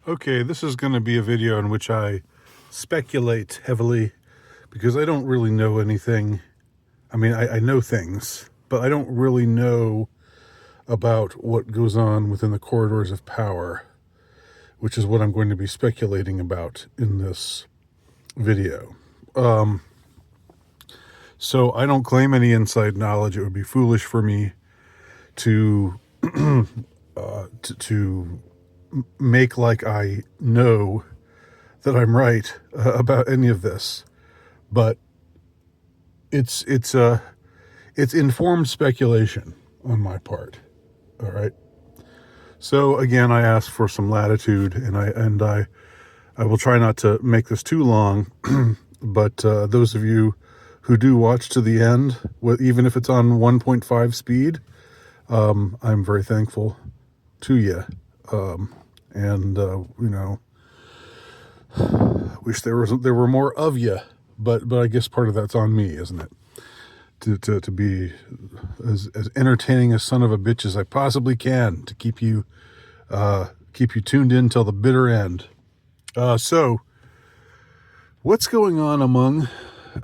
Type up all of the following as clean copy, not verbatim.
Okay, this is going to be a video in which I speculate heavily because I don't really know anything. I mean, I know things, but I don't really know about what goes on within the corridors of power, which is what I'm going to be speculating about in this video. So I don't claim any inside knowledge. It would be foolish for me to to make like I know that I'm right about any of this, but it's informed speculation on my part. All right. So again, I ask for some latitude, and I will try not to make this too long. But those of you who do watch to the end, even if it's on 1.5 speed, I'm very thankful to you. And wish there were more of you, but I guess part of that's on me, isn't it? To be as entertaining a son of a bitch as I possibly can to keep you tuned in till the bitter end. So what's going on among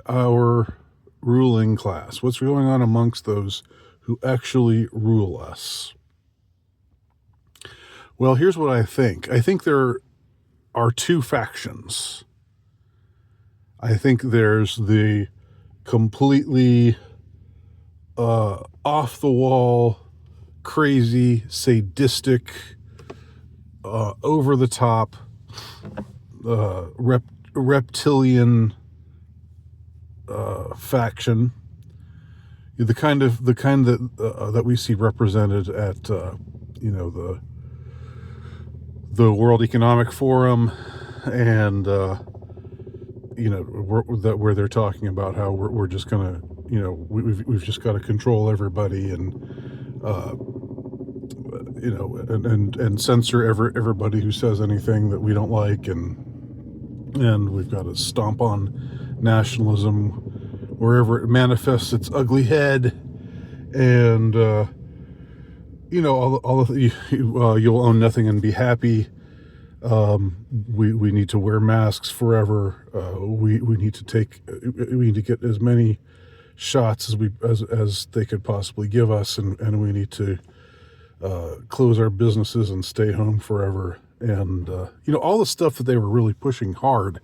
our ruling class? What's going on amongst those who actually rule us? Well, here's what I think. I think there are two factions. I think there's the completely off the wall, crazy, sadistic, over the top, reptilian faction. The kind that we see represented at the World Economic Forum, and where they're talking about how we're just gonna, we've just got to control everybody, and and censor everybody who says anything that we don't like, and we've got to stomp on nationalism wherever it manifests its ugly head, and all of you'll own nothing and be happy. We need to wear masks forever. We need to get as many shots as they could possibly give us, and we need to close our businesses and stay home forever. And all the stuff that they were really pushing hard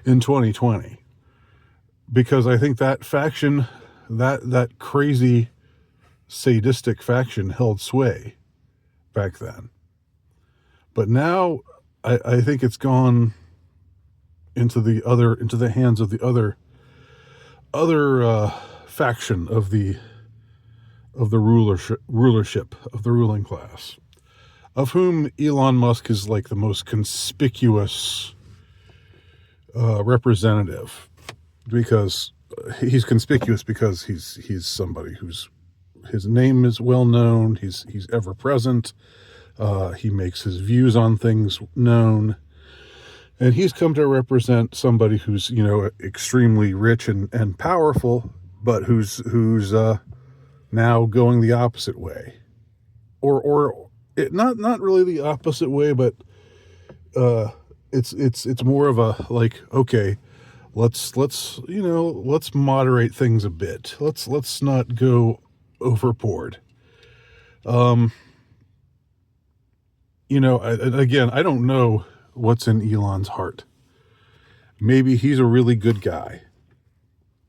in 2020, because I think that faction, that crazy sadistic faction, held sway back then. But now I think it's gone into the hands of the other faction of the rulership of the ruling class, of whom Elon Musk is like the most conspicuous representative, because he's conspicuous because he's somebody his name is well known. He's ever present. He makes his views on things known, and he's come to represent somebody who's extremely rich and powerful, but who's now going the opposite way, or not really the opposite way, but it's more of a like, okay, let's moderate things a bit. Let's not go overboard. Again, I don't know what's in Elon's heart. Maybe he's a really good guy.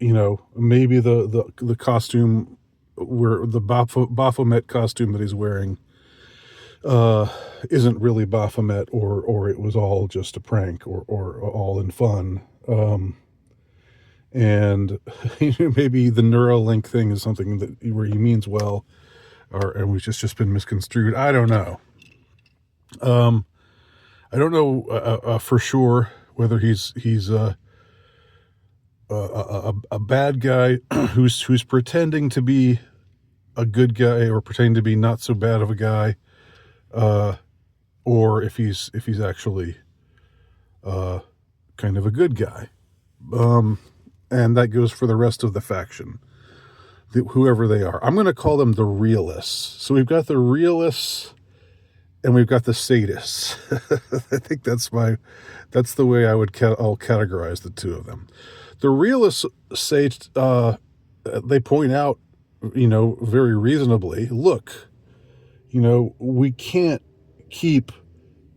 Maybe the costume, where the Baphomet costume that he's wearing isn't really Baphomet, or it was all just a prank, or all in fun. And maybe the Neuralink thing is something where he means well, and we've just been misconstrued. I don't know. I don't know for sure whether he's a bad guy who's pretending to be a good guy, or pretending to be not so bad of a guy, or if he's actually kind of a good guy. And that goes for the rest of the faction, whoever they are. I'm going to call them the realists. So we've got the realists and we've got the sadists. I think that's the way I'll categorize the two of them. The realists say, they point out, very reasonably, look, we can't keep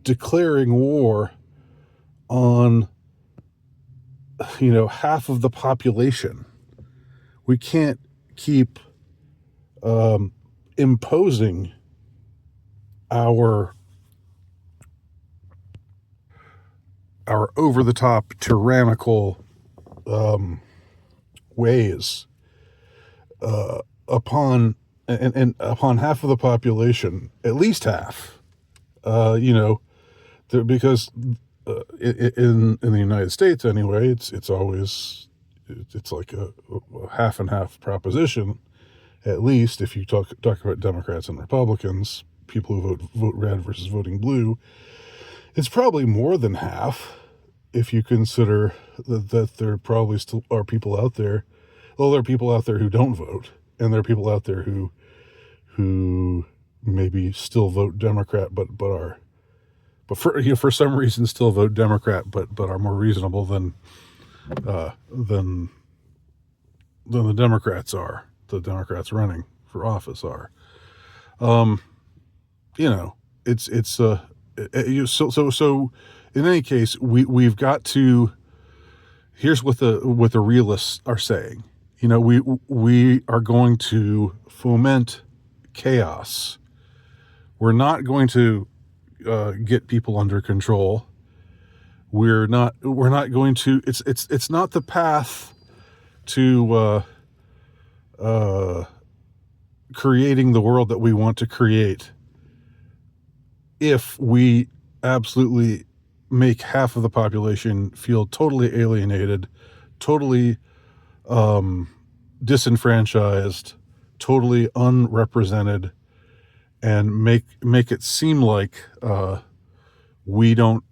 declaring war on, half of the population. We can't keep imposing our over-the-top tyrannical ways upon upon half of the population, at least half. Because in the United States anyway, it's always like a half and half proposition. At least if you talk about Democrats and Republicans, people who vote red versus voting blue, it's probably more than half. If you consider that there probably still are people out there, well, there are people out there who don't vote, and there are people out there who maybe still vote Democrat, but for some reason still vote Democrat, but are more reasonable than the Democrats are. The Democrats running for office are. So in any case, we've got to. Here's what the realists are saying. We are going to foment chaos. We're not going to get people under control. We're not going to. It's not the path to creating the world that we want to create if we absolutely make half of the population feel totally alienated, totally disenfranchised, totally unrepresented, and make it seem like we don't,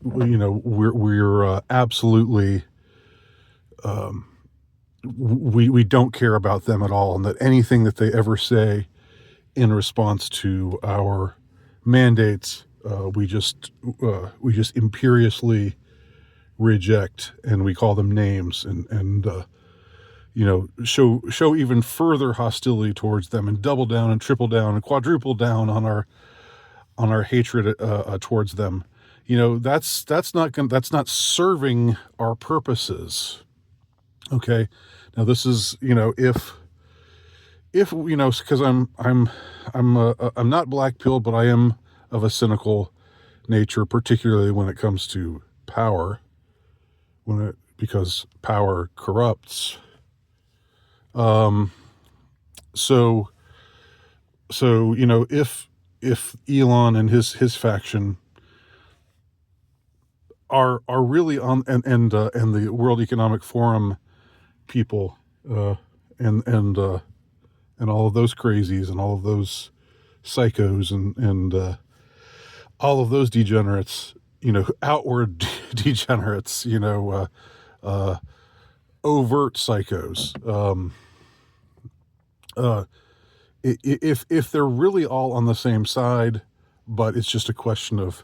we're absolutely we don't care about them at all, and that anything that they ever say in response to our mandates, we just imperiously reject, and we call them names, and show even further hostility towards them, and double down and triple down and quadruple down on our hatred towards them. That's not serving our purposes. Okay, now this is if because I'm not black-pilled, but I am of a cynical nature, particularly when it comes to power, because power corrupts. So if Elon and his faction are really on, and the World Economic Forum people, and all of those crazies and all of those psychos and all of those degenerates, outward degenerates, overt psychos. If they're really all on the same side, but it's just a question of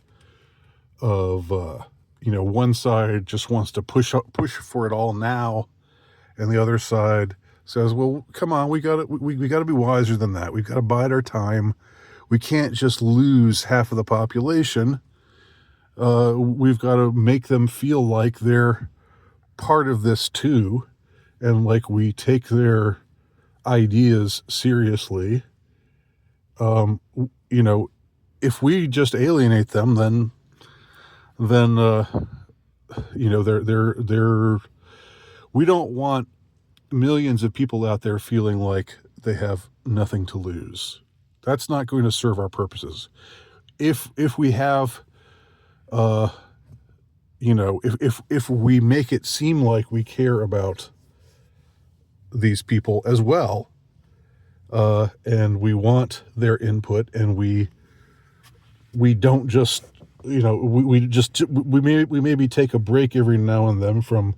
one side just wants to push for it all now, and the other side says, well, come on, we got to be wiser than that. We've got to bide our time. We can't just lose half of the population. We've got to make them feel like they're part of this too, and like we take their ideas seriously. If we just alienate them, then we don't want millions of people out there feeling like they have nothing to lose. That's not going to serve our purposes. If we have, if we make it seem like we care about these people as well, and we want their input, and we don't just, we maybe take a break every now and then from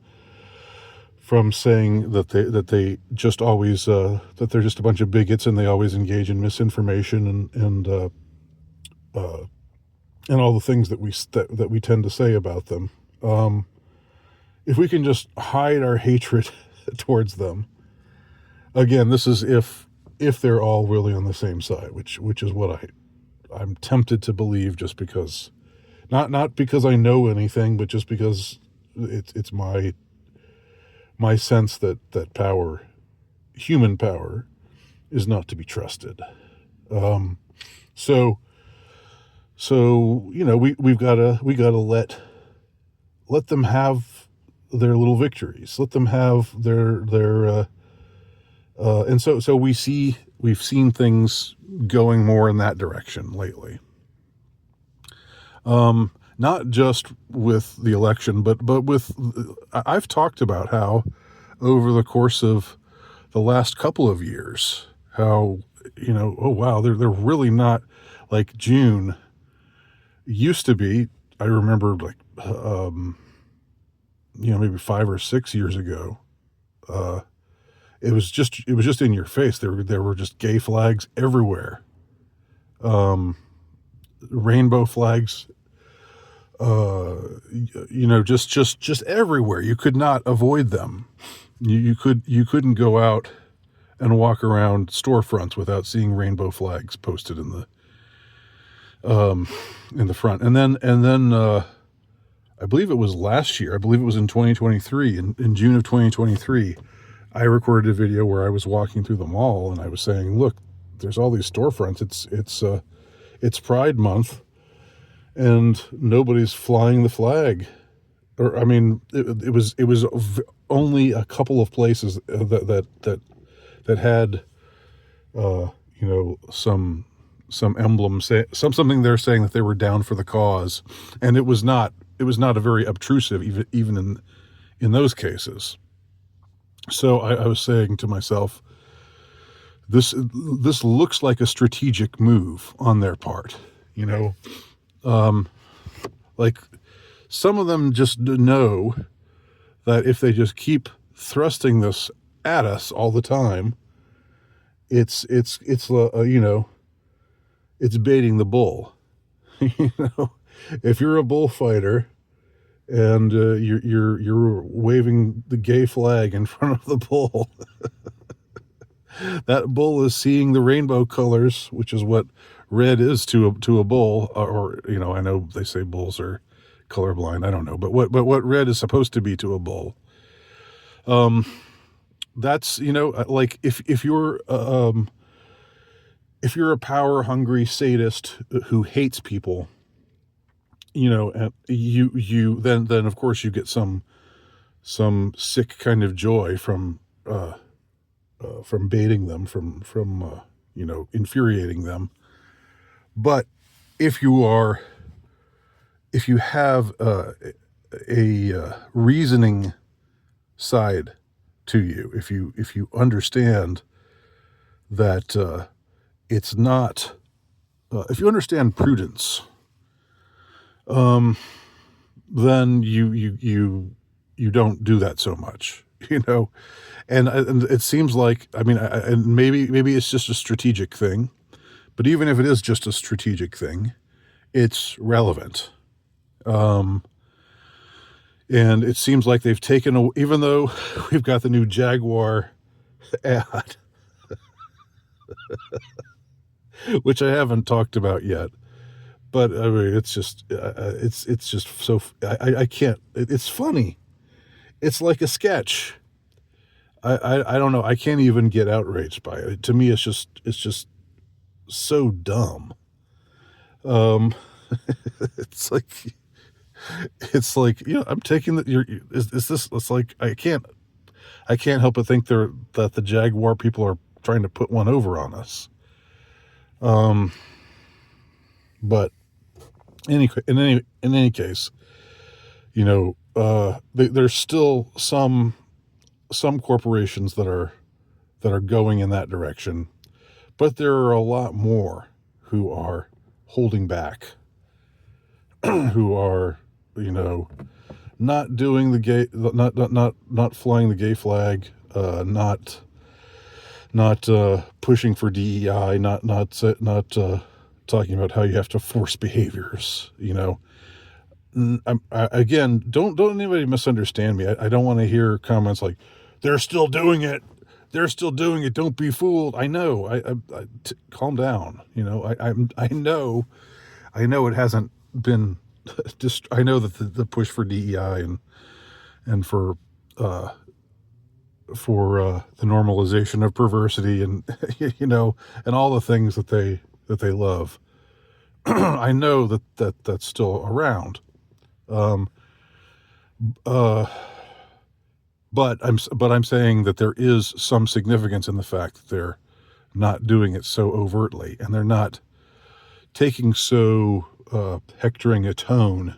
saying that they just always that they're just a bunch of bigots and they always engage in misinformation and and all the things that we tend to say about them. If we can just hide our hatred towards them, again, this is if they're all really on the same side, which is what I'm tempted to believe, just because, not because I know anything, but just because it's my sense that power, human power, is not to be trusted. So we've gotta let them have their little victories. Let them have their and so we've seen things going more in that direction lately. Not just with the election, but with, I've talked about how over the course of the last couple of years, how, oh wow, they're really not like June used to be. I remember maybe 5 or 6 years ago, it was just in your face. There were just gay flags everywhere, rainbow flags, just everywhere. You could not avoid them. You couldn't go out and walk around storefronts without seeing rainbow flags posted in the front. And then I believe it was last year. I believe it was in 2023, in June of 2023. I recorded a video where I was walking through the mall and I was saying, look, there's all these storefronts. It's Pride Month and nobody's flying the flag. Or, I mean, it was only a couple of places that had, some emblem, something they're saying that they were down for the cause. And it was not a very obtrusive, even in those cases. So I was saying to myself, this looks like a strategic move on their part, like some of them just know that if they just keep thrusting this at us all the time, it's baiting the bull. If you're a bullfighter and you're waving the gay flag in front of the bull, that bull is seeing the rainbow colors, which is what red is to a bull. Or I know they say bulls are colorblind. I don't know, but what red is supposed to be to a bull. That's like if you're a power hungry sadist who hates people, and you then of course you get some sick kind of joy from baiting them, from infuriating them. But if you have a reasoning side to you, if you understand that it's not, if you understand prudence, then you don't do that so much, and it seems like, I mean, and maybe it's just a strategic thing, but even if it is just a strategic thing, it's relevant. And it seems like they've taken, even though we've got the new Jaguar ad, which I haven't talked about yet, but I mean, it's just so, I can't, it's funny. It's like a sketch. I don't know. I can't even get outraged by it. To me, it's just so dumb. It's like, I'm taking is this, it's like, I can't help but think that the Jaguar people are trying to put one over on us. But in any case, there's still some corporations that are going in that direction, but there are a lot more who are holding back, who are, not doing the gay, not flying the gay flag, not pushing for DEI, not talking about how you have to force behaviors, again, don't anybody misunderstand me. I don't want to hear comments like, they're still doing it. They're still doing it. Don't be fooled. I know. Calm down. I know it hasn't been. I know that the push for DEI and for the normalization of perversity and and all the things that they love. I know that's still around. But I'm saying that there is some significance in the fact that they're not doing it so overtly, and they're not taking so hectoring a tone,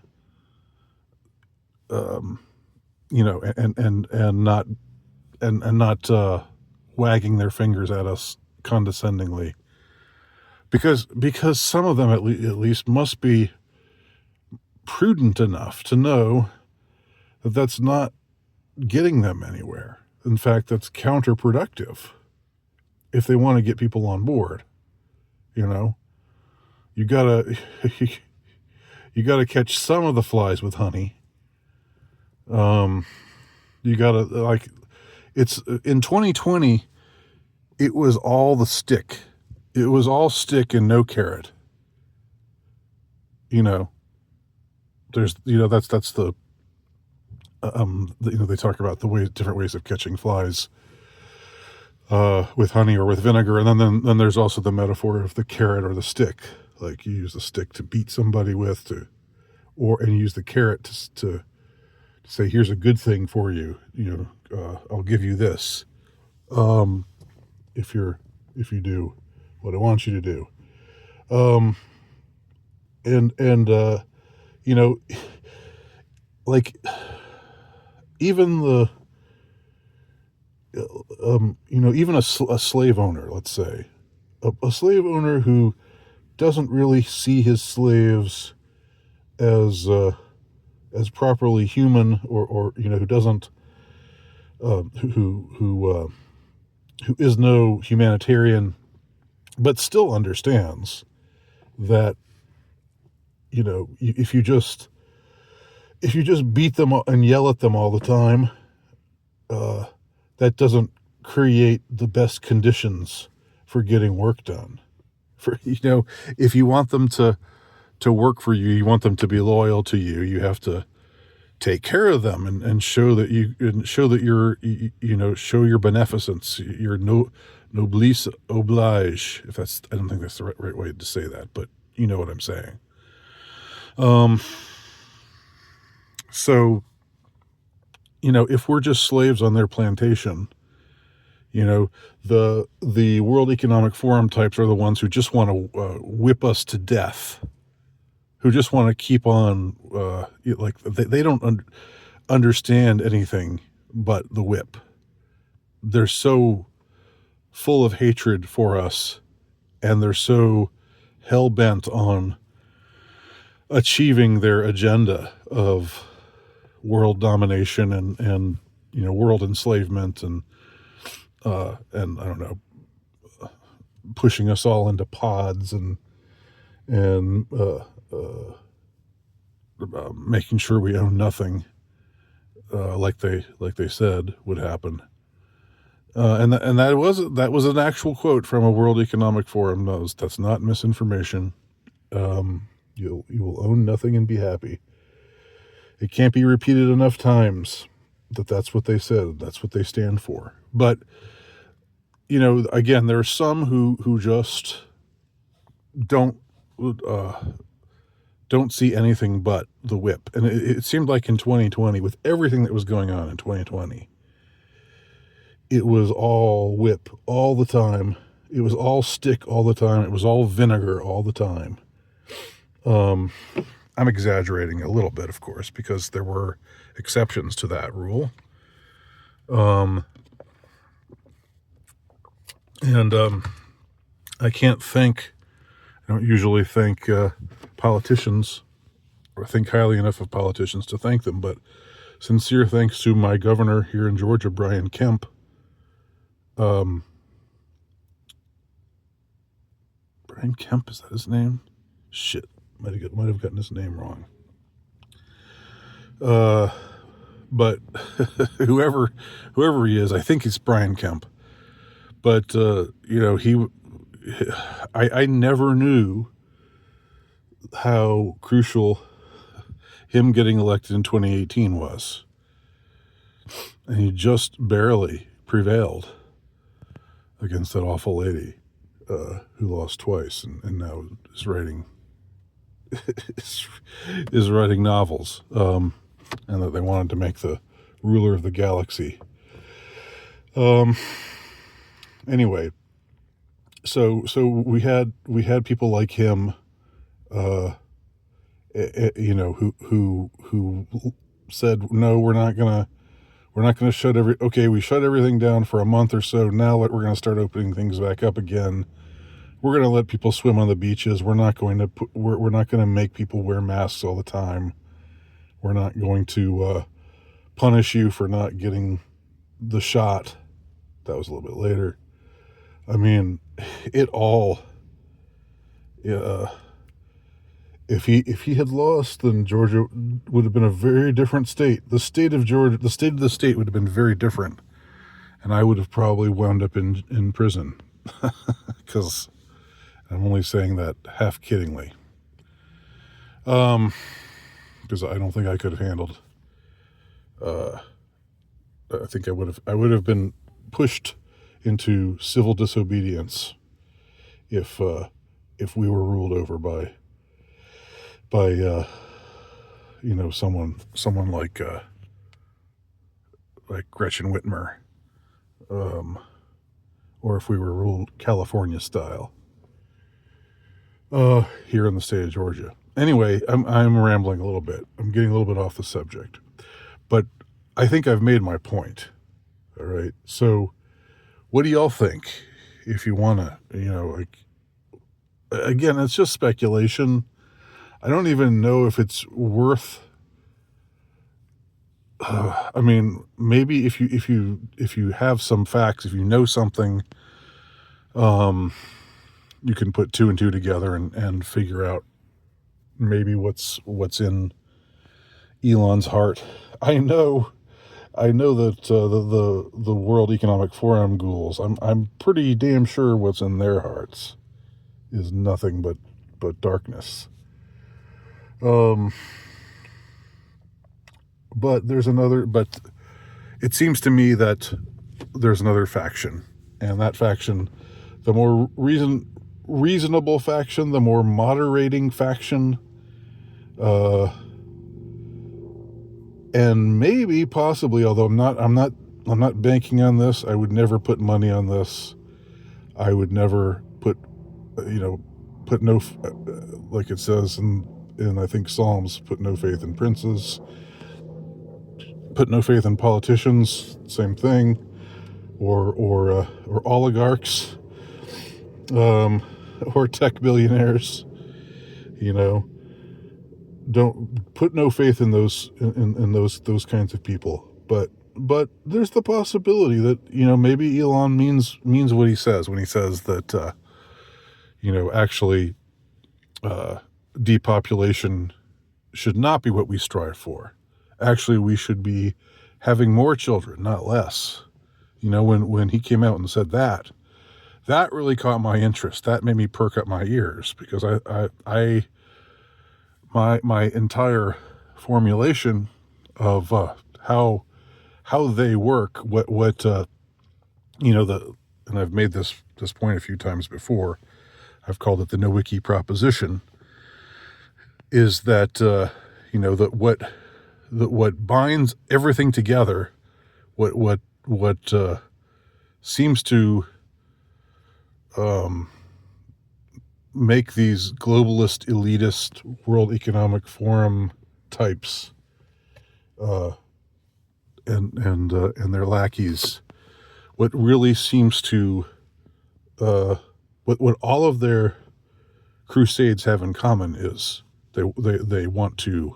and not wagging their fingers at us condescendingly, because some of them at least must be prudent enough to know that that's not getting them anywhere. In fact, that's counterproductive if they want to get people on board. You gotta you gotta catch some of the flies with honey. You gotta, it's in 2020, it was all the stick. It was all stick and no carrot. There's that's the they talk about different ways of catching flies with honey or with vinegar, and then there's also the metaphor of the carrot or the stick. Like, you use the stick to beat somebody with, and use the carrot to say, here's a good thing for you. I'll give you this if you do what I want you to do. Like, even even a slave owner, let's say, a slave owner who doesn't really see his slaves as properly human, or who doesn't, who is no humanitarian, but still understands that, if you just beat them and yell at them all the time, that doesn't create the best conditions for getting work done. If you want them to work for you, you want them to be loyal to you, you have to take care of them and show that show your beneficence, your noblesse oblige. I don't think that's the right way to say that, but you know what I'm saying. So, if we're just slaves on their plantation, the World Economic Forum types are the ones who just want to whip us to death, who just want to keep on, they don't understand anything but the whip. They're so full of hatred for us, and they're so hell-bent on achieving their agenda of world domination and world enslavement and I don't know, pushing us all into pods and making sure we own nothing, like they said would happen. And that was an actual quote from a World Economic Forum. That's not misinformation. You will own nothing and be happy. It can't be repeated enough times that's what they said. That's what they stand for. But, again, there are some who just don't see anything but the whip. And it seemed like in 2020, with everything that was going on in 2020, it was all whip all the time. It was all stick all the time. It was all vinegar all the time. I'm exaggerating a little bit, of course, because there were exceptions to that rule. I don't usually thank politicians, or think highly enough of politicians to thank them, but sincere thanks to my governor here in Georgia, Brian Kemp. Brian Brian Kemp, is that his name? Shit, might have gotten his name wrong. But whoever he is, I think it's Brian Kemp. But I never knew how crucial him getting elected in 2018 was, and he just barely prevailed against that awful lady who lost twice and now is writing is writing novels, and that they wanted to make the ruler of the galaxy. Anyway, so we had people like him, who said, no, we're not gonna shut we shut everything down for a month or so. Now we're gonna start opening things back up again. We're gonna let people swim on the beaches. We're not going to make people wear masks all the time. We're not going to punish you for not getting the shot. That was a little bit later. I mean, it all. If he had lost, then Georgia would have been a very different state. The state of Georgia, the state of the state would have been very different, and I would have probably wound up in prison. Because I'm only saying that half kiddingly. Because I don't think I could have handled. I think I would have been pushed into civil disobedience if we were ruled over by someone like Gretchen Whitmer, or if we were ruled California style here in the state of Georgia. Anyway, I'm rambling a little bit. I'm getting a little bit off the subject, but I think I've made my point. All right. So what do y'all think? If you want to, again, it's just speculation. I don't even know if it's worth. I mean, maybe if you have some facts, if you know something, you can put two and two together and figure out maybe what's in Elon's heart. I know that the World Economic Forum ghouls. I'm pretty damn sure what's in their hearts is nothing but darkness. But it seems to me that there's another faction, and that faction, the more reasonable faction, the more moderating faction, and maybe possibly, although I'm not banking on this. I would never put money on this. I would never put no, like it says in I think Psalms, put no faith in princes, put no faith in politicians, same thing, or oligarchs, or tech billionaires. Don't put no faith in those those kinds of people. But there's the possibility that maybe Elon means what he says when he says that actually depopulation should not be what we strive for. Actually, we should be having more children, not less. When he came out and said that really caught my interest. That made me perk up my ears, because my entire formulation of how they work, and I've made this point a few times before. I've called it the Nowicki proposition. Is that what binds everything together, what seems to make these globalist, elitist, World Economic Forum types and their lackeys, what really seems to what all of their crusades have in common is they want to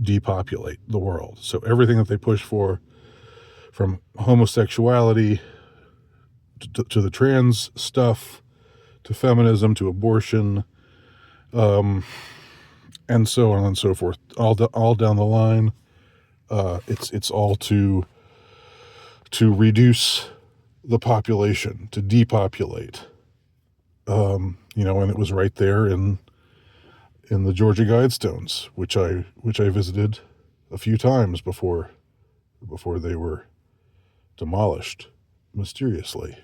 depopulate the world. So everything that they push for, from homosexuality to the trans stuff, feminism, to abortion, and so on and so forth. All down the line, it's all to reduce the population, to depopulate. And it was right there in the Georgia Guidestones, which I visited a few times before they were demolished mysteriously.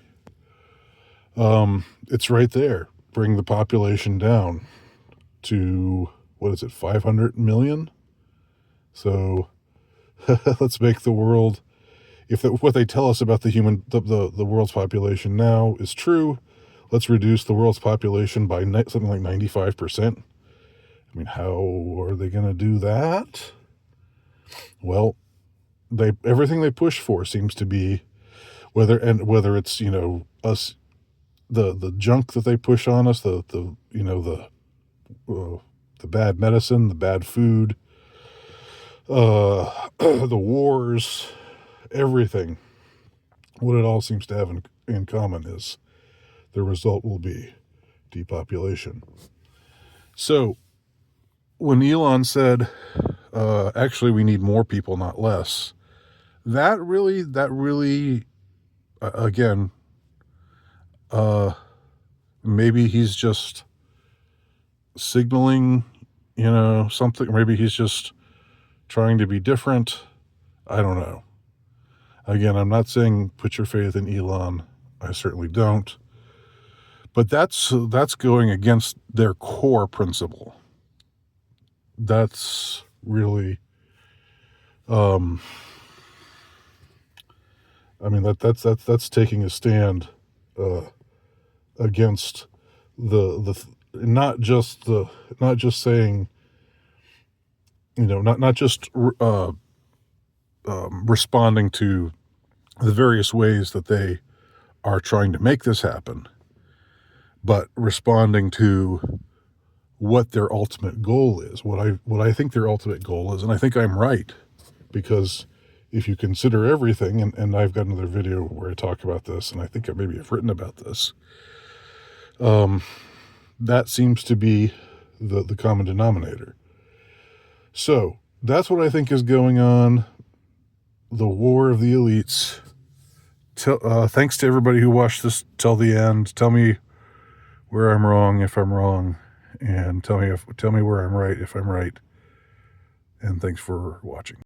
It's right there. Bring the population down to, 500 million? So let's make the world, if what they tell us about the world's population now is true, let's reduce the world's population by something like 95%. I mean, how are they going to do that? Well, everything they push for seems to be, whether it's, us, the junk that they push on us, the bad medicine, the bad food, the wars, everything. What it all seems to have in common is the result will be depopulation. So when Elon said, actually we need more people, not less, that really, again, maybe he's just signaling, something. Maybe he's just trying to be different. I don't know. Again, I'm not saying put your faith in Elon. I certainly don't. But that's going against their core principle. That's really, that's taking a stand against not just saying, not just responding to the various ways that they are trying to make this happen, but responding to what their ultimate goal is, what I think their ultimate goal is. And I think I'm right, because if you consider everything, and I've got another video where I talk about this, and I think I maybe have written about this, that seems to be the common denominator. So that's what I think is going on. The war of the elites. Thanks to everybody who watched this till the end. Tell me where I'm wrong if I'm wrong, and tell me where I'm right if I'm right. And thanks for watching.